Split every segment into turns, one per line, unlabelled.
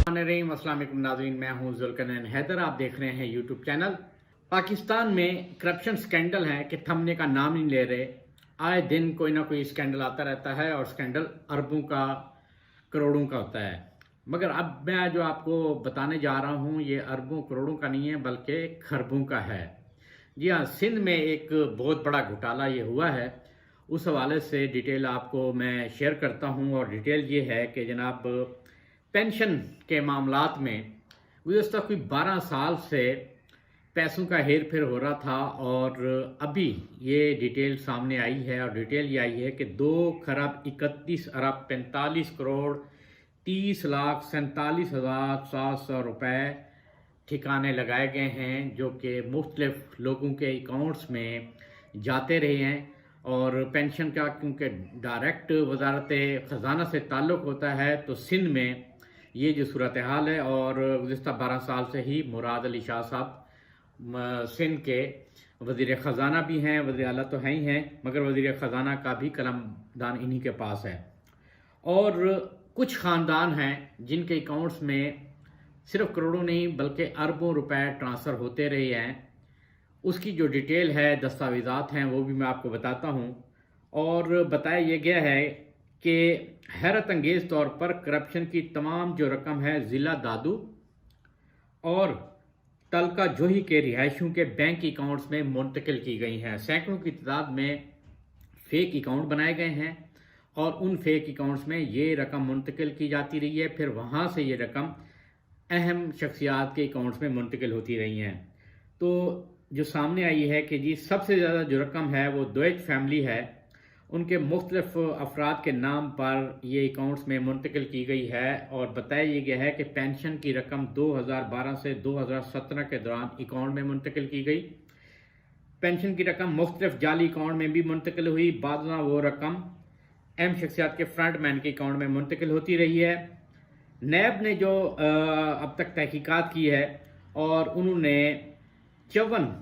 रहीम, अस्सलाम वालेकुम नाज़रीन, मैं हूं जुल्करनैन हैदर। आप देख रहे हैं यूट्यूब चैनल। पाकिस्तान में करप्शन स्कैंडल हैं कि थमने का नाम नहीं ले रहे। आए दिन कोई ना कोई स्कैंडल आता रहता है और स्कैंडल अरबों का करोड़ों का होता है। मगर अब मैं जो आपको बताने जा रहा हूं ये अरबों करोड़ों का नहीं है बल्कि खरबों का है। जी हाँ, सिंध में एक बहुत बड़ा घोटाला ये हुआ है। उस हवाले से डिटेल आपको मैं शेयर करता हूं और डिटेल ये है कि जनाब पेंशन के मामलात में गुज़श्ता कोई 12 साल से पैसों का हेर फेर हो रहा था और अभी ये डिटेल सामने आई है और डिटेल ये आई है कि 2 खरब 31 अरब 45 करोड़ 30 लाख 47,700 रुपये ठिकाने लगाए गए हैं जो कि मुख्तलिफ लोगों के अकाउंट्स में जाते रहे हैं। और पेंशन का क्योंकि डायरेक्ट वजारत ख़जाना से ताल्लुक़ होता है तो सिंध में ये जो सूरत हाल है। और गुज़श्ता 12 साल से ही मुराद अली शाह साहब सिंध के वज़ीर ख़जाना भी हैं, वज़ीर आला तो हैं ही हैं, मगर वज़ीर ख़जाना का भी कलमदान इन्हीं के पास है। और कुछ ख़ानदान हैं जिनके अकाउंट्स में सिर्फ करोड़ों नहीं बल्कि अरबों रुपए ट्रांसफ़र होते रहे हैं। उसकी जो डिटेल है, दस्तावेज़ात हैं, वो भी मैं आपको बताता हूँ। और बताया ये गया है कि हैरत अंगेज़ तौर पर करप्शन की तमाम जो रकम है ज़िला दादू और तलका जोही के रिहायशियों के बैंक अकाउंट्स में मुंतकिल की गई हैं। सैकड़ों की तादाद में फ़ेक अकाउंट बनाए गए हैं और उन फेक अकाउंट्स में ये रकम मुंतकिल की जाती रही है। फिर वहाँ से ये रकम अहम शख्सियात के अकाउंट्स में मुंतकिल होती रही हैं। तो जो सामने आई है कि जी सबसे ज़्यादा जो रकम है वो दोएज फैमिली है, उनके मुख्तलिफ अफराद के नाम पर ये अकाउंट्स में मुंतकिल की गई है। और बताया ये गया है कि पेंशन की रकम 2012 से 2017 के दौरान अकाउंट में मुंतकिल की गई। पेंशन की रकम मुख्तलिफ जाली अकाउंट में भी मुंतकिल हुई। बाद में वो रकम अहम शख्सियात के फ्रंट मैन के अकाउंट में मुंतकिल होती रही है। नैब ने जो अब तक तहकीकात की है और उन्होंने 54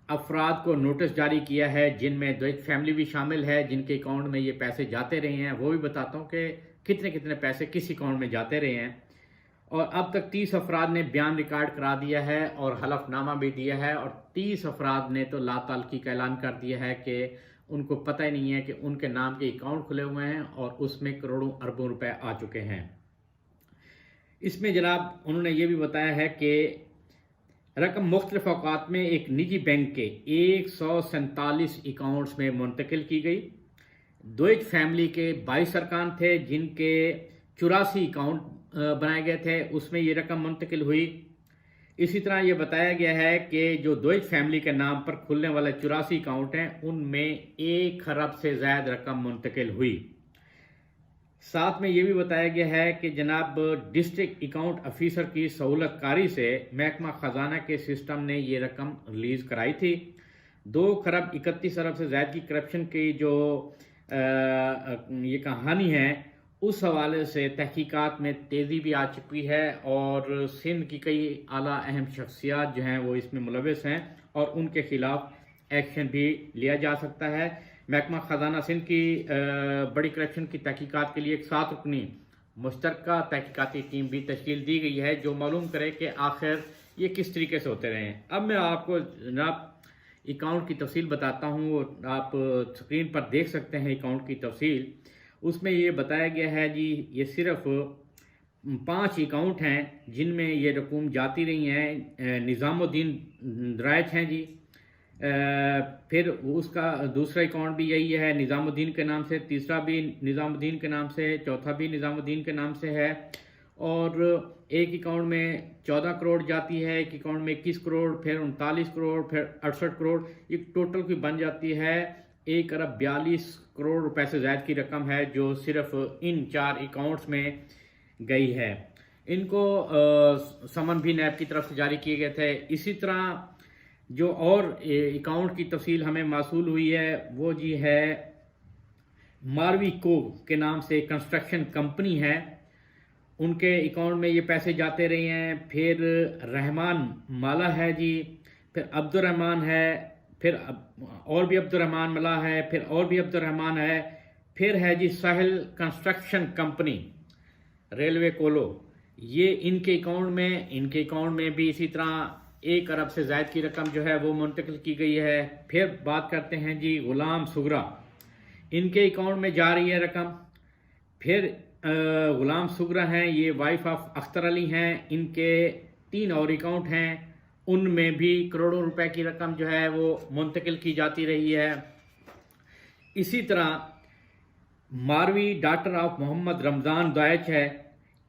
अफराद को नोटिस जारी किया है जिनमें दो एक फैमिली भी शामिल है जिनके अकाउंट में ये पैसे जाते रहे हैं। वो भी बताता हूँ कि कितने कितने पैसे किस अकाउंट में जाते रहे हैं। और अब तक 30 अफराद ने बयान रिकॉर्ड करा दिया है और हलफनामा भी दिया है और 30 अफराद ने तो लाताल्की का ऐलान कर दिया है कि उनको पता ही नहीं है कि उनके नाम के अकाउंट खुले हुए हैं और उसमें करोड़ों अरबों रुपए आ चुके हैं। इसमें जनाब उन्होंने ये भी बताया है कि रकम मुख्तलिफ औकात में एक निजी बैंक के 147 अकाउंट्स में मुंतकिल की गई। दोएज फैमिली के 22 अरकान थे जिनके 84 अकाउंट बनाए गए थे, उसमें ये रकम मुंतकिल हुई। इसी तरह ये बताया गया है कि जो दोएज फैमिली के नाम पर खुलने वाले 84 अकाउंट हैं उनमें 1 खरब से ज़्यादा रकम मुंतकिल हुई। साथ में ये भी बताया गया है कि जनाब डिस्ट्रिक्ट अकाउंट ऑफिसर की सहूलत कारी से महकमा ख़जाना के सिस्टम ने ये रकम रिलीज़ कराई थी। 2 खरब 31 अरब से ज़्यादा की करप्शन की जो ये कहानी है उस हवाले से तहकीकात में तेज़ी भी आ चुकी है और सिंध की कई आला अहम शख्सियात जो हैं वो इसमें मुलविस हैं और उनके ख़िलाफ़ एक्शन भी लिया जा सकता है। महकमा ख़जाना सिंध की बड़ी करप्शन की तहकीकात के लिए एक 7 रुकनी मुश्तरका तहकीकाती टीम भी तश्कील दी गई है जो मालूम करे कि आखिर ये किस तरीके से होते रहे हैं। अब मैं आपको जनाब अकाउंट की तफसील बताता हूँ। आप स्क्रीन पर देख सकते हैं अकाउंट की तफसील। उसमें ये बताया गया है जी ये सिर्फ 5 अकाउंट हैं जिनमें ये रकूम जाती रही हैं। निज़ामुद्दीन दराइच हैं जी, फिर उसका दूसरा अकाउंट भी यही है निज़ामुद्दीन के नाम से, तीसरा भी निज़ामुद्दीन के नाम से, चौथा भी निज़ामुद्दीन के नाम से है। और एक अकाउंट में 14 करोड़ जाती है, एक अकाउंट में 21 करोड़, फिर 39 करोड़, फिर 68 करोड़। ये टोटल की बन जाती है 1 अरब 42 करोड़ रुपए से ज़्यादा की रकम है जो सिर्फ इन 4 अकाउंट्स में गई है। इनको समन भी नैब की तरफ से जारी किए गए थे। इसी तरह जो और अकाउंट की तफसील हमें मासूल हुई है वो जी है मारवी को के नाम से कंस्ट्रक्शन कंपनी है, उनके अकाउंट में ये पैसे जाते रहे हैं। फिर रहमान माला है जी, फिर अब्दुर्रहमान है, फिर और भी अब्दुर्रहमान मला है, फिर और भी अब्दुर्रहमान है, फिर है जी साहिल कंस्ट्रक्शन कंपनी रेलवे कोलो, یہ ان کے اکاؤنٹ میں بھی اسی طرح 1 ارب سے زائد کی رقم جو ہے وہ منتقل کی گئی ہے۔ پھر بات کرتے ہیں جی غلام سغرا، ان کے اکاؤنٹ میں جا رہی ہے رقم۔ پھر غلام سغرا ہیں، یہ وائف آف اختر علی ہیں، ان کے 3 اور اکاؤنٹ ہیں، ان میں بھی کروڑوں روپے کی رقم جو ہے وہ منتقل کی جاتی رہی ہے۔ اسی طرح ماروی ڈاٹر آف محمد رمضان دائچ ہے،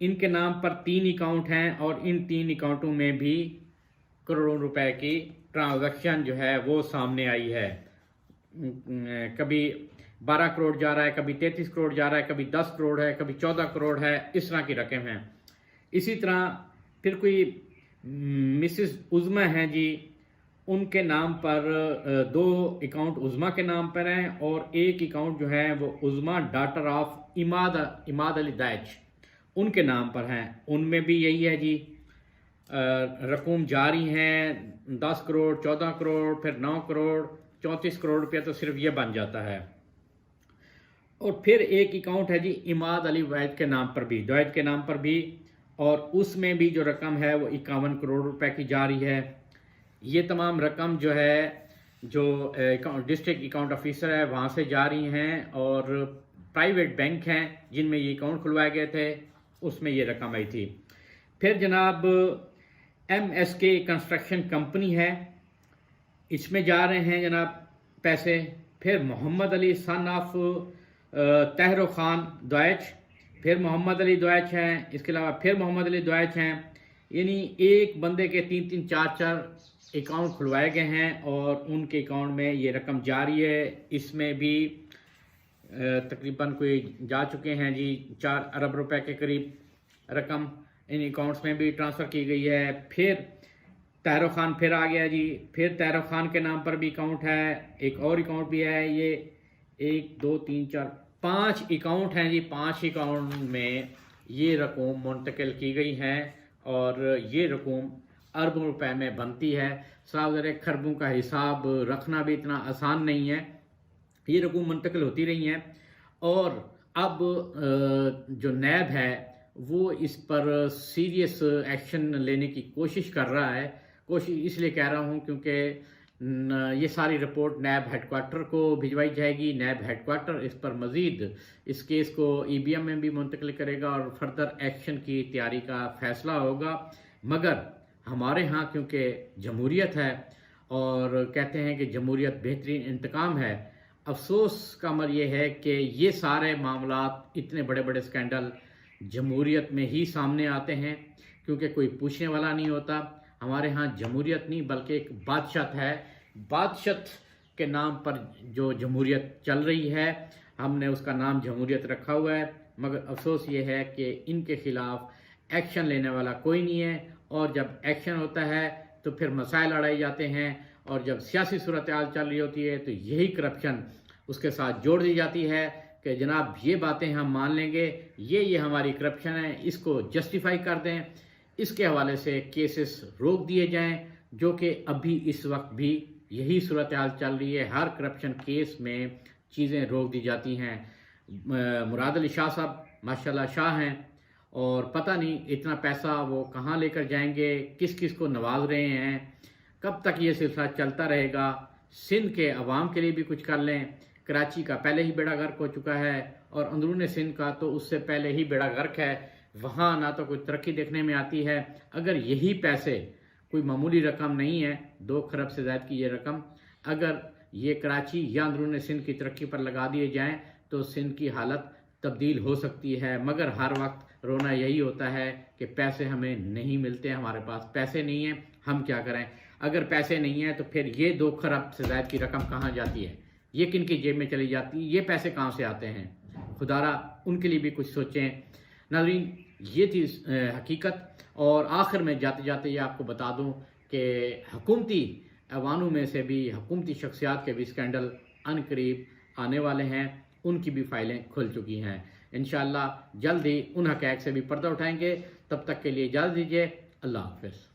ان کے نام پر 3 اکاؤنٹ ہیں اور ان 3 اکاؤنٹوں میں بھی کروڑوں روپے کی ٹرانزیکشن جو ہے وہ سامنے آئی ہے۔ کبھی 12 کروڑ جا رہا ہے، کبھی 33 کروڑ جا رہا ہے، کبھی 10 کروڑ ہے، کبھی 14 کروڑ ہے، اس طرح کی رقم ہیں۔ اسی طرح پھر کوئی مسز عظمیٰ ہیں جی، ان کے نام پر 2 اکاؤنٹ عظمیٰ کے نام پر ہیں اور 1 اکاؤنٹ جو ہے وہ عظمیٰ ڈاٹر آف اماد علی دائچ ان کے نام پر ہیں، ان میں بھی یہی ہے جی، رقم جاری ہیں 10 کروڑ، 14 کروڑ، پھر 9 کروڑ، 34 کروڑ روپیہ تو صرف یہ بن جاتا ہے۔ اور پھر 1 اکاؤنٹ ہے جی اماد علی وحید کے نام پر بھی، دوائد کے نام پر بھی، اور اس میں بھی جو رقم ہے وہ 51 کروڑ روپے کی جاری ہے۔ یہ تمام رقم جو ہے جو ڈسٹرکٹ اکاؤنٹ آفیسر ہے وہاں سے جاری ہیں، اور پرائیویٹ بینک ہیں جن میں یہ اکاؤنٹ کھلوائے گئے تھے اس میں یہ رقم آئی تھی۔ پھر جناب MSK کنسٹرکشن کمپنی ہے، اس میں جا رہے ہیں جناب پیسے۔ پھر محمد علی سن آف طاہر خان دوائچ، پھر محمد علی دوائچ ہیں، اس کے علاوہ پھر محمد علی دوائچ ہیں، یعنی ایک بندے کے 3 4 اکاؤنٹ کھلوائے گئے ہیں اور ان کے اکاؤنٹ میں یہ رقم جاری ہے۔ اس میں بھی تقریباً کوئی جا چکے ہیں جی 4 ارب روپے کے قریب رقم ان اکاؤنٹس میں بھی ٹرانسفر کی گئی ہے۔ پھر طاہر خان پھر آ گیا جی، پھر طاہر خان کے نام پر بھی اکاؤنٹ ہے، ایک اور اکاؤنٹ بھی ہے، یہ 1 2 3 4 5 اکاؤنٹ ہیں جی، 5 اکاؤنٹ میں یہ رقم منتقل کی گئی ہے اور یہ رقم اربوں روپے میں بنتی ہے۔ صاحب ذرا خربوں کا حساب رکھنا بھی اتنا آسان نہیں ہے، یہ رقم منتقل ہوتی رہی ہیں، اور اب جو نیب ہے وہ اس پر سیریس ایکشن لینے کی کوشش کر رہا ہے۔ کوشش اس لیے کہہ رہا ہوں کیونکہ یہ ساری رپورٹ نیب ہیڈ کوارٹر کو بھجوائی جائے گی، نیب ہیڈ کوارٹر اس پر مزید اس کیس کو EBM میں بھی منتقل کرے گا اور فردر ایکشن کی تیاری کا فیصلہ ہوگا۔ مگر ہمارے ہاں کیونکہ جمہوریت ہے اور کہتے ہیں کہ جمہوریت بہترین انتقام ہے، افسوس کا امر یہ ہے کہ یہ سارے معاملات اتنے بڑے بڑے سکینڈل جمہوریت میں ہی سامنے آتے ہیں کیونکہ کوئی پوچھنے والا نہیں ہوتا۔ ہمارے ہاں جمہوریت نہیں بلکہ ایک بادشاہت ہے، بادشاہت کے نام پر جو جمہوریت چل رہی ہے، ہم نے اس کا نام جمہوریت رکھا ہوا ہے، مگر افسوس یہ ہے کہ ان کے خلاف ایکشن لینے والا کوئی نہیں ہے، اور جب ایکشن ہوتا ہے تو پھر مسائل اڑائے جاتے ہیں، اور جب سیاسی صورتحال چل رہی ہوتی ہے تو یہی کرپشن اس کے ساتھ جوڑ دی جاتی ہے کہ جناب یہ باتیں ہم مان لیں گے، یہ ہماری کرپشن ہے، اس کو جسٹیفائی کر دیں، اس کے حوالے سے کیسز روک دیے جائیں، جو کہ ابھی اس وقت بھی یہی صورتحال چل رہی ہے۔ ہر کرپشن کیس میں چیزیں روک دی جاتی ہیں۔ مراد علی شاہ صاحب ماشاءاللہ شاہ ہیں، اور پتہ نہیں اتنا پیسہ وہ کہاں لے کر جائیں گے، کس کس کو نواز رہے ہیں، کب تک یہ سلسلہ چلتا رہے گا۔ سندھ کے عوام کے لیے بھی کچھ کر لیں، کراچی کا پہلے ہی بیڑا غرق ہو چکا ہے، اور اندرون سندھ کا تو اس سے پہلے ہی بیڑا غرق ہے، وہاں نہ تو کوئی ترقی دیکھنے میں آتی ہے۔ اگر یہی پیسے، کوئی معمولی رقم نہیں ہے، 2 خرب سے زائد کی یہ رقم، اگر یہ کراچی یا اندرون سندھ کی ترقی پر لگا دیے جائیں تو سندھ کی حالت تبدیل ہو سکتی ہے۔ مگر ہر وقت رونا یہی ہوتا ہے کہ پیسے ہمیں نہیں ملتے، ہمارے پاس پیسے نہیں ہیں، ہم کیا کریں؟ اگر پیسے نہیں ہیں تو پھر یہ 2 خرب سے زائد کی رقم کہاں جاتی ہے؟ یہ کن کی جیب میں چلی جاتی ہے؟ یہ پیسے کہاں سے آتے ہیں؟ خدا را ان کے لیے بھی کچھ سوچیں۔ ناظرین، یہ تھی حقیقت، اور آخر میں جاتے جاتے یہ آپ کو بتا دوں کہ حکومتی ایوانوں میں سے بھی حکومتی شخصیات کے بھی اسکینڈل ان قریب آنے والے ہیں، ان کی بھی فائلیں کھل چکی ہیں۔ انشاءاللہ جلد ہی ان حقائق سے بھی پردہ اٹھائیں گے۔ تب تک کے لیے اجازت دیجیے، اللہ حافظ۔